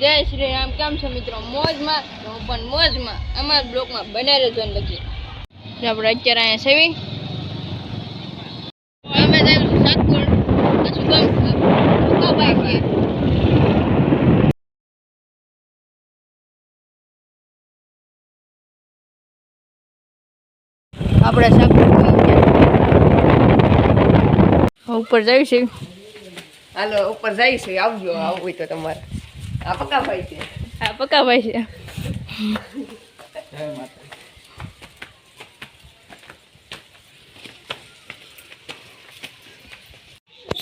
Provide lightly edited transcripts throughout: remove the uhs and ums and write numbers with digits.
જય શ્રી રામ. કેમ છો મિત્રો? મોજમાં? હું પણ મોજમાં. અમારા બ્લોકમાં બને રહેજો ને લખી આપણે અત્યારે અહીંયા સેવી અમે જઈશું સાતપુર શુભમ ભાઈ આપણે સાતપુર ઉપર જઈશું. હાલો ઉપર જઈશું. આવજો આવું હોય તો તમારે. આ પક્કાભાઈ છે. હા પક્કાભાઈ છે.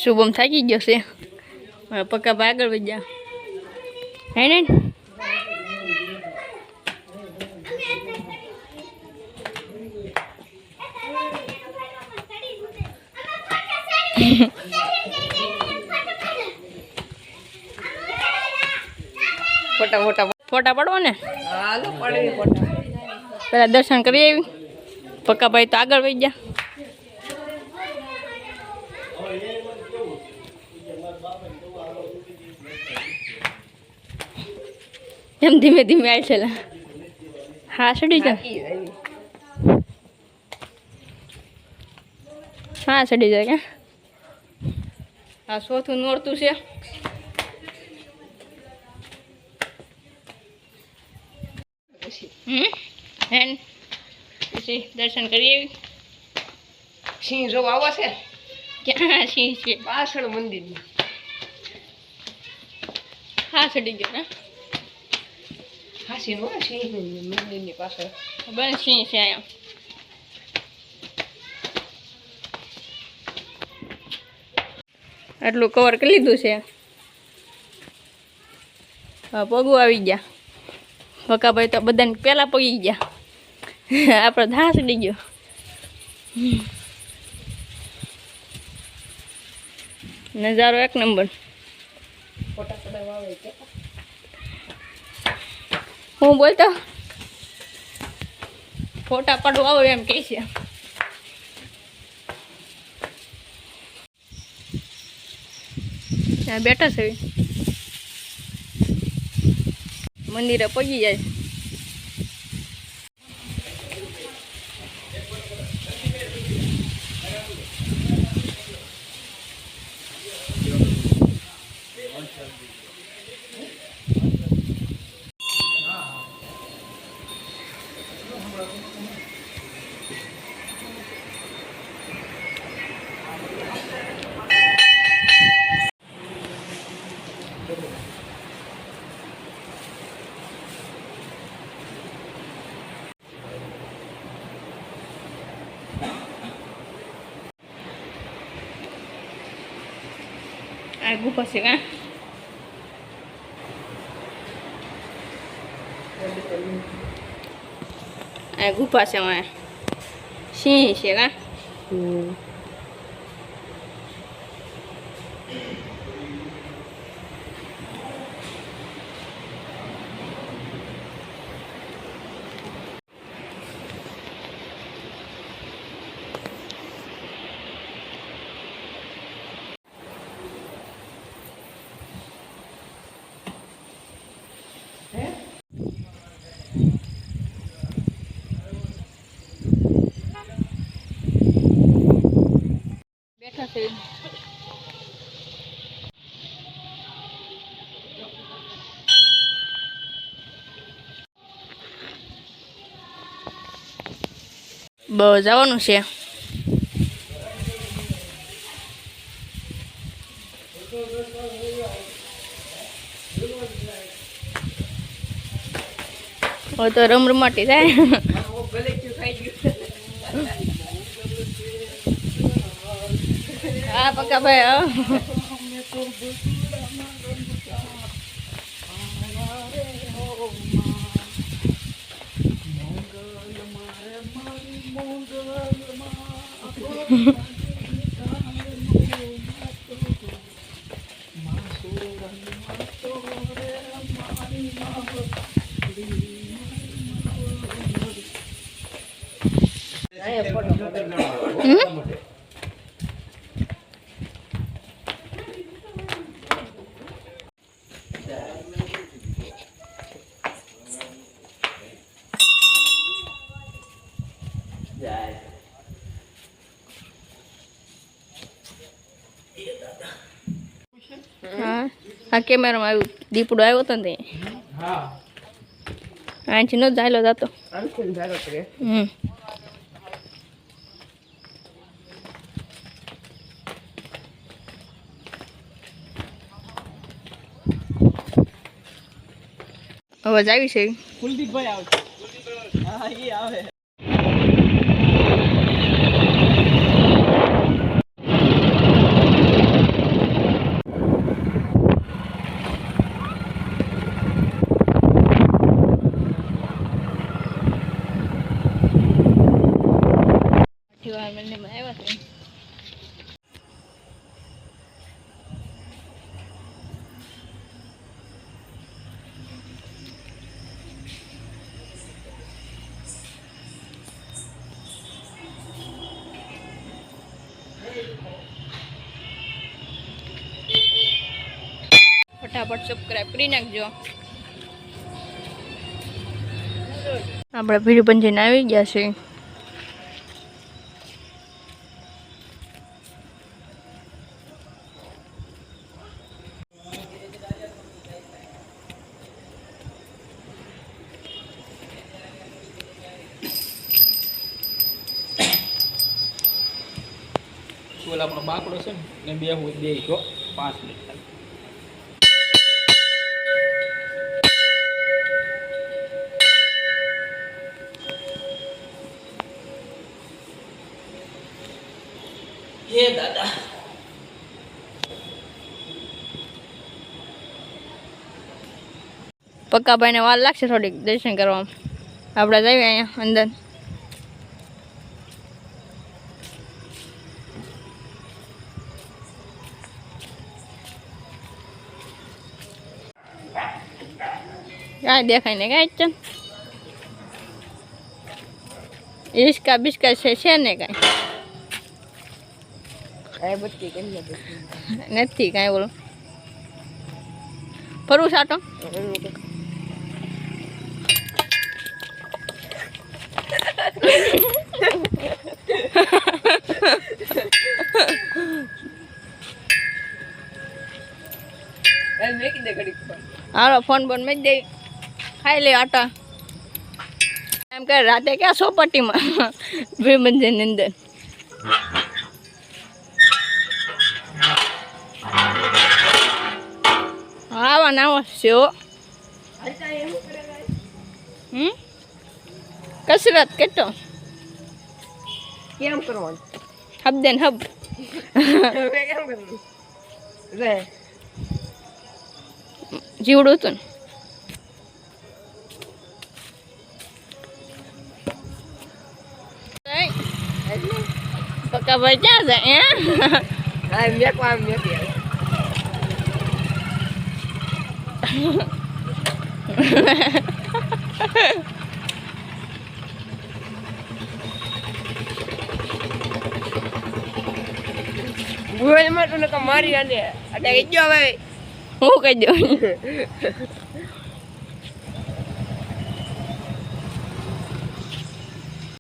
શુભમ થાકી ગયો છે. પક્કાભાઈ આગળ વધ્યા હે ને. ફોટા પડવો ને. હાલો પડવી ફોટા. પેલા દર્શન કરી આવી. પક્કાભાઈ તો આગળ વહી ગયા. એમ ધીમે ધીમે આવી છે. હા સડી જાય. હા સડી જાય કે હા ચોથું નોરતું છે. પછી દર્શન કરી આવી. સિંહ જોવા આવો છે. ક્યાં સિંહ છે? પાછળ મંદિર. હા ચડી ગયો ને. હા સિંહ હોય સિંહ મંદિરની પાછળ. બને સિંહ છે અહીંયા. આટલું કવર કરી લીધું છે. પગું આવી ગયા. પક્કાભાઈ તો બધાને પહેલાં પગી ગયા. આપણે ઘાસ ચડી ગયો. નજારો એક નંબર. ફોટા પડાવવા આવે છે. હું બોલતો ફોટા પાડવા આવો એમ કહે છે. બેઠા છે. મંદિરે પગી જાય. આ ગુફા છે કા. આ ગુફા છે માં સિંહ છે કા. બેઠા છે. બસ જવાનું છે. હવે તો રમરમાટી થાય. હા પક્કાભાઈ. આ કેમેરામાં આવ્યું દીપડો આવ્યો હતો ને હા અહીંથી ન જાયલો જતો આમથી ધારો કરે અવાજ આવી છે કુલદીપભાઈ આવે હા એ આવે આવ્યા છે ફટાફટ સબસ્ક્રાઇબ કરી નાખજો આપણે ભીડ પંજીને આવી ગયા છે ઓલા આપણો બાકડો છે ને બે હું બે જો 5 મિનિટ હે દાદા પક્કાભાઈને વાર લાગશે થોડીક દર્શન કરવામાં આપણે જઈએ અહીંયા અંદર કાંઈ દેખાય ને કાંઈ ચલ ઈસકા બિસ્કા છે ને કાંઈ આ બત્તી કરી દે નથી કાંઈ બોલો ફરવું સાટો મેકી દે ઘડીક હાલો ફોન બોન મેં દે ખાઈ લે આટા એમ કે રાતે ક્યાં સોપાટીમાં ભીમંજનની અંદર આવા નાવા છે હો કસરત કેટલો કેમ કરવાનું હબ દે ને હબ કેમ કરવાનું રે જીવડું હતું ને પક્કા ભાઈ ક્યાં જાય હા મેકવા મેકી ગોળ માં તો મારી આને અટે ગયો હવે હું કહી દઉં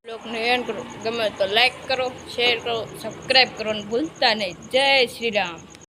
બ્લોગને એન્ડ કરો ગમે તો લાઈક કરો શેર કરો સબસ્ક્રાઈબ કરો અને ભૂલતા નહીં જય શ્રી રામ